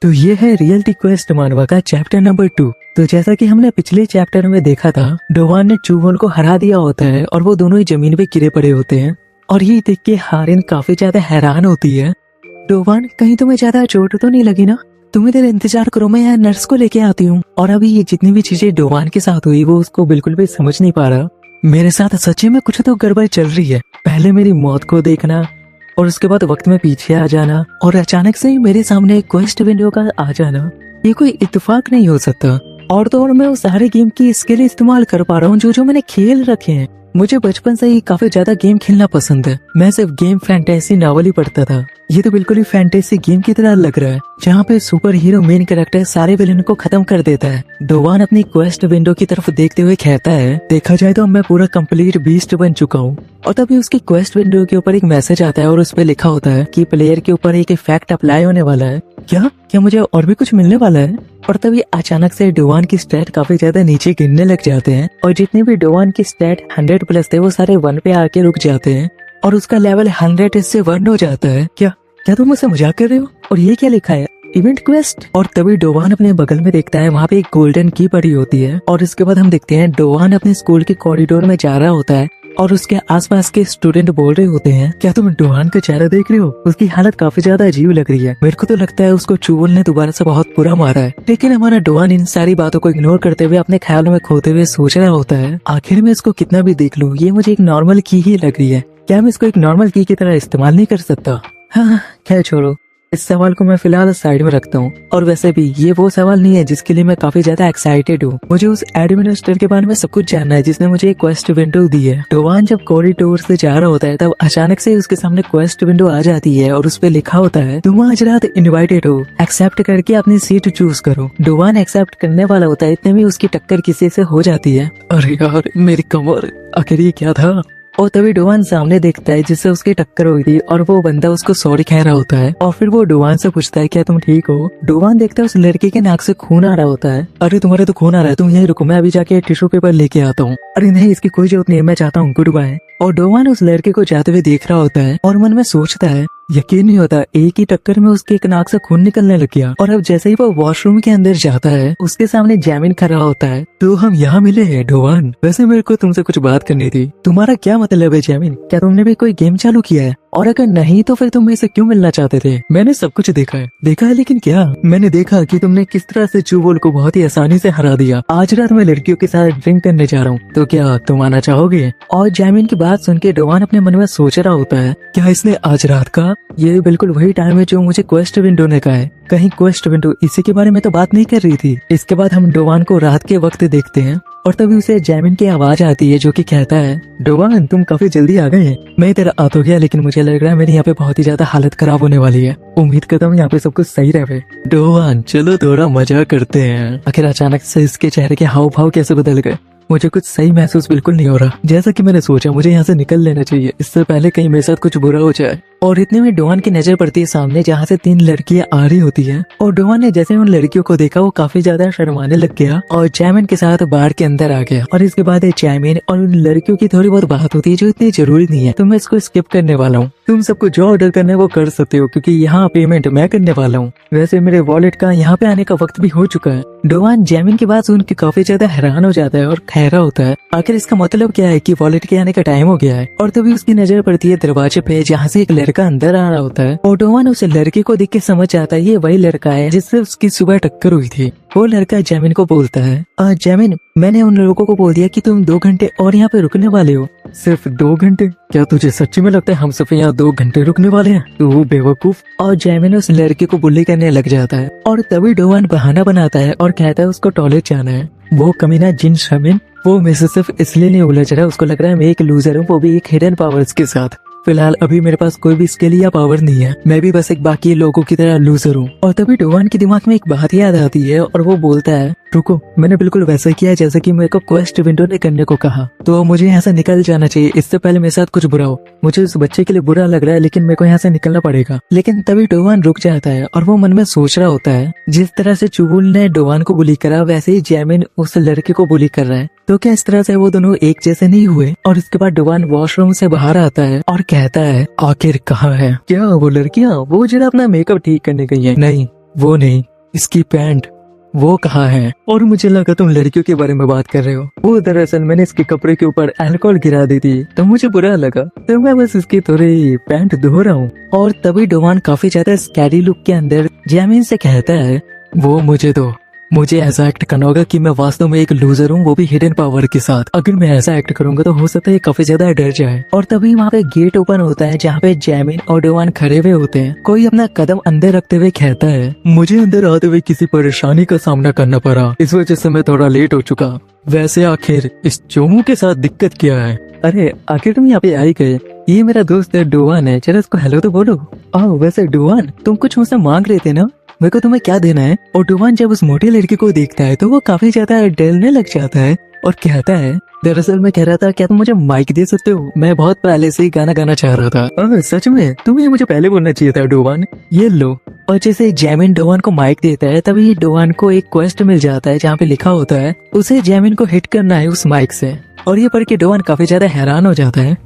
तो ये है रियलिटी क्वेस्ट मानवा का चैप्टर नंबर 2। तो जैसा कि हमने पिछले चैप्टर में देखा था, डोवान ने चूवोन को हरा दिया होता है और वो दोनों ही जमीन पे गिरे पड़े होते हैं। और ये देख के हारिन काफी ज्यादा हैरान होती है। डोवान, कहीं तुम्हें ज्यादा चोट तो नहीं लगी ना? तुम इधर इंतजार करो, मैं यहाँ नर्स को लेके आती हूँ। और अभी ये जितनी भी चीजें डोवान के साथ हुई वो उसको बिल्कुल भी समझ नहीं पा रहा। मेरे साथ सच्ची में कुछ तो गड़बड़ चल रही है। पहले मेरी मौत को देखना और उसके बाद वक्त में पीछे आ जाना और अचानक से ही मेरे सामने एक क्वेस्ट विंडो का आ जाना, ये कोई इत्तेफाक नहीं हो सकता। और तो और मैं उस सारे गेम की स्किल इस्तेमाल कर पा रहा हूँ जो मैंने खेल रखे हैं। मुझे बचपन से ही काफी ज्यादा गेम खेलना पसंद है। मैं सिर्फ गेम फैंटेसी नॉवल ही पढ़ता था। ये तो बिल्कुल ही फैंटेसी गेम की तरह लग रहा है, जहाँ पे सुपर हीरो मेन कैरेक्टर सारे विलेन को खत्म कर देता है। डोवान अपनी क्वेस्ट विंडो की तरफ देखते हुए कहता है, देखा जाए तो मैं पूरा कंप्लीट बीस्ट बन चुका हूँ। और तभी उसकी क्वेस्ट विंडो के ऊपर एक मैसेज आता है और उस पे लिखा होता है कि प्लेयर के ऊपर एक इफेक्ट अप्लाई होने वाला है। क्या मुझे और भी कुछ मिलने वाला है? और तभी अचानक से डोवान की स्टैट काफी ज्यादा नीचे गिरने लग जाते हैं और जितने भी डोवान की स्टैट 100 प्लस थे वो सारे 1 पे आके रुक जाते हैं और उसका लेवल 100 से 1 हो जाता है। क्या तुम मुझसे मजाक कर रहे हो? और ये क्या लिखा है, इवेंट क्वेस्ट? और तभी डोवान अपने बगल में देखता है, वहाँ पे एक गोल्डन की पड़ी होती है। और इसके बाद हम देखते हैं डोवान अपने स्कूल के कॉरिडोर में जा रहा होता है और उसके आसपास के स्टूडेंट बोल रहे होते हैं, क्या तुम डोवान का चेहरा देख रहे हो? उसकी हालत काफी ज्यादा अजीब लग रही है। मेरे को तो लगता है उसको चूवल ने दोबारा से बहुत बुरा मारा है। लेकिन हमारा डोवान इन सारी बातों को इग्नोर करते हुए अपने ख्यालों में खोते हुए सोच रहा होता है, आखिर में इसको कितना भी देख लूं, ये मुझे एक नॉर्मल की ही लग रही है। क्या मैं इसको एक नॉर्मल की तरह इस्तेमाल नहीं कर सकता? हाँ, खैर छोड़ो, इस सवाल को मैं फिलहाल साइड में रखता हूँ। और वैसे भी ये वो सवाल नहीं है जिसके लिए मैं काफी ज्यादा एक्साइटेड हूँ। मुझे उस एडमिनिस्ट्रेटर के बारे में सब कुछ जानना है जिसने मुझे एक क्वेस्ट विंडो दी है। डोवान जब कॉरिडोर से जा रहा होता है तब अचानक से उसके सामने क्वेस्ट विंडो आ जाती है और उस पे लिखा होता है, तुम आज रात इनवाइटेड हो, एक्सेप्ट करके अपनी सीट चूज करो। डोवान एक्सेप्ट करने वाला होता है, इतने में उसकी टक्कर किसी से हो जाती है। अरे यार मेरी कमर, आखिर ये क्या था? और तभी डोवान सामने देखता है जिससे उसकी टक्कर हुई थी और वो बंदा उसको सॉरी कह रहा होता है। और फिर वो डोवान से पूछता है, क्या तुम ठीक हो? डोवान देखता है उस लड़के के नाक से खून आ रहा होता है। अरे तुम्हारे तो खून आ रहा है, तुम यहीं रुको, मैं अभी जाके टिश्यू पेपर लेके आता हूँ। अरे नहीं, इसकी कोई जरूरत नहीं है, मैं चाहता हूँ, गुड बाय। और डोवान उस लड़के को जाते हुए देख रहा होता है और मन में सोचता है, यकीन नहीं होता, एक ही टक्कर में उसके एक नाक से खून निकलने लग गया। और अब जैसे ही वो वॉशरूम के अंदर जाता है उसके सामने जैमिन खड़ा होता है। तो हम यहाँ मिले हैं डोवान, वैसे मेरे को तुमसे कुछ बात करनी थी। तुम्हारा क्या मतलब है जैमिन? क्या तुमने भी कोई गेम चालू किया है? और अगर नहीं तो फिर तुम मेरे से क्यों मिलना चाहते थे? मैंने सब कुछ देखा है लेकिन क्या? मैंने देखा कि तुमने किस तरह से चूवोल को बहुत ही आसानी से हरा दिया। आज रात मैं लड़कियों के साथ ड्रिंक करने जा रहा हूँ, तो क्या तुम आना चाहोगे? और जैमिन की बात सुन के डोवान अपने मन में सोच रहा होता है, क्या इसने आज रात का? ये बिल्कुल वही टाइम है जो मुझे क्वेस्ट विंडो ने कहा है। कहीं क्वेस्ट विंडो इसी के बारे में तो बात नहीं कर रही थी? इसके बाद हम डोवान को रात के वक्त देखते हैं और तभी उसे जैमिन की आवाज आती है जो कि कहता है, डोवान तुम काफी जल्दी आ गए हैं। मैं इधर आ तो गया लेकिन मुझे लग रहा है मेरी यहाँ पे बहुत ही ज्यादा हालत खराब होने वाली है। उम्मीद करता हूँ यहाँ पे सब कुछ सही रहे। डोवान चलो थोड़ा मजा करते हैं। आखिर अचानक से इसके चेहरे के हाव भाव कैसे बदल गए? मुझे कुछ सही महसूस बिल्कुल नहीं हो रहा। जैसा कि मैंने सोचा मुझे यहाँ से निकल लेना चाहिए, इससे पहले कहीं मेरे साथ कुछ बुरा हो जाए। और इतने में डोवान की नजर पड़ती है सामने, जहाँ से 3 लड़कियां आ रही होती हैं। और डोवान ने जैसे उन लड़कियों को देखा वो काफी ज्यादा शर्माने लग गया और जैमिन के साथ बार के अंदर आ गया। और इसके बाद जैमिन और उन लड़कियों की थोड़ी बहुत बात होती है जो इतनी जरूरी नहीं है, तो मैं इसको स्किप करने वाला हूँ। तुम सबको जो ऑर्डर करना है वो कर सकते हो क्योंकि यहाँ पेमेंट मैं करने वाला हूँ। वैसे मेरे वॉलेट का यहाँ पे आने का वक्त भी हो चुका है। डोवान जैमिन की बात सुन के काफी ज्यादा हैरान हो जाता है और खैरा होता है, आखिर इसका मतलब क्या है कि वॉलेट के आने का टाइम हो गया है। और तभी उसकी नजर पड़ती है दरवाजे पे जहाँ से एक लड़का अंदर आ रहा होता है। और डोवान उस लड़के को देख के समझ जाता है ये वही लड़का है जिससे उसकी सुबह टक्कर हुई थी। वो लड़का जैमिन को बोलता है, जैमिन मैंने उन लोगों को बोल दिया कि तुम 2 घंटे और यहाँ पे रुकने वाले हो। सिर्फ 2 घंटे? क्या तुझे सच्ची में लगता है हम सिर्फ यहाँ 2 घंटे रुकने वाले हैं? तू बेवकूफ। और जैमिन उस लड़के को बुली करने लग जाता है। और तभी डोवान बहाना बनाता है और कहता है उसको टॉयलेट जाना है। वो कमीना जिन शमिन वो मेरे से सिर्फ इसलिए नहीं उलझ रहा, उसको लग रहा है मैं एक लूजर हूँ, वो भी एक हिडन पावर्स के साथ। फिलहाल अभी मेरे पास कोई भी स्किल या पावर नहीं है, मैं भी बस एक बाकी लोगों की तरह लूजर हूँ। और तभी डोवान के दिमाग में एक बात याद आती है और वो बोलता है, रुको, मैंने बिल्कुल वैसा किया जैसा कि मेरे को क्वेस्ट विंडो ने करने को कहा, तो मुझे यहाँ से निकल जाना चाहिए इससे पहले मेरे साथ कुछ बुरा हो। मुझे उस बच्चे के लिए बुरा लग रहा है लेकिन मेरे को यहाँ से निकलना पड़ेगा। लेकिन तभी डोवान रुक जाता है और वो मन में सोच रहा होता है, जिस तरह से चुबुल ने डोवान को बुली करा वैसे ही जैमिन उस लड़के को बुली कर रहा है, तो क्या इस तरह से वो दोनों एक जैसे नहीं हुए? और इसके बाद डोवान वॉशरूम से बाहर आता है और कहता है, आखिर कहाँ है? क्या वो लड़कियाँ वो जरा अपना मेकअप ठीक करने गई है? नहीं वो नहीं, इसकी पैंट वो कहाँ है? और मुझे लगा तुम लड़कियों के बारे में बात कर रहे हो। वो दरअसल मैंने इसके कपड़े के ऊपर अल्कोहल गिरा दी थी तो मुझे बुरा लगा, तो मैं बस इसकी थोड़ी पैंट धो रहा हूँ। और तभी डोवान काफी ज्यादा स्कैरी लुक के अंदर जैमिन से कहता है, वो मुझे दो, मुझे ऐसा एक्ट करना होगा कि मैं वास्तव में एक लूजर हूँ, वो भी हिडन पावर के साथ। अगर मैं ऐसा एक्ट करूंगा तो हो सकता है काफी ज्यादा डर जाए। और तभी वहाँ पे गेट ओपन होता है जहाँ पे जैमिन और डोवान खड़े हुए होते हैं। कोई अपना कदम अंदर रखते हुए कहता है, मुझे अंदर आते हुए किसी परेशानी का सामना करना पड़ा, इस वजह से मैं थोड़ा लेट हो चुका। वैसे आखिर इस चोमू के साथ दिक्कत क्या है? अरे आखिर तुम यहाँ पे आई गए, ये मेरा दोस्त है डोवान है, चलो इसको हेलो तो बोलो। वैसे डोवान तुम कुछ मुझसे मांग रहे थे ना, मेरे को तुम्हें क्या देना है? और डोवान जब उस मोटी लड़की को देखता है तो वो काफी ज्यादा डरने लग जाता है और कहता है, दरअसल मैं कह रहा था क्या तुम मुझे माइक दे सकते हो? मैं बहुत पहले से ही गाना गाना चाह रहा था। सच में? तुम्हें मुझे पहले बोलना चाहिए था डोवान, ये लो। और जैसे जैमिन डोवान को माइक देता है तभी डोवान को एक क्वेस्ट मिल जाता है जहाँ पे लिखा होता है उसे जैमिन को हिट करना है उस माइक से। और ये पढ़ के डोवान काफी ज्यादा हैरान हो जाता है।